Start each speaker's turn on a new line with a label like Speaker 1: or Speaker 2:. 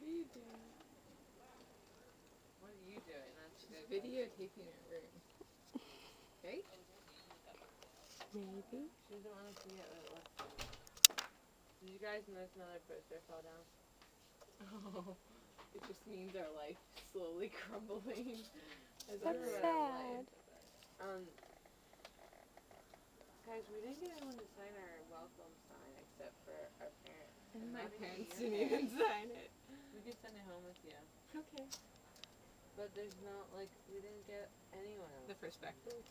Speaker 1: are you doing?
Speaker 2: What are you doing? That's
Speaker 1: She's
Speaker 2: good.
Speaker 1: videotaping her room. Right?
Speaker 3: Maybe.
Speaker 2: She doesn't want to forget what it was. Did you guys notice another poster fell down?
Speaker 1: Oh, it just means our life is slowly crumbling. As
Speaker 3: That's
Speaker 1: we run
Speaker 3: sad.
Speaker 1: out of life.
Speaker 2: Guys, we didn't get anyone to sign our welcome sign except for our parents.
Speaker 1: And my
Speaker 2: not even
Speaker 1: parents
Speaker 2: your
Speaker 1: didn't even
Speaker 2: parents.
Speaker 1: sign it.
Speaker 2: We could send it home with you.
Speaker 1: Okay.
Speaker 2: But there's no, like, we didn't get anyone else.
Speaker 1: The perspectives.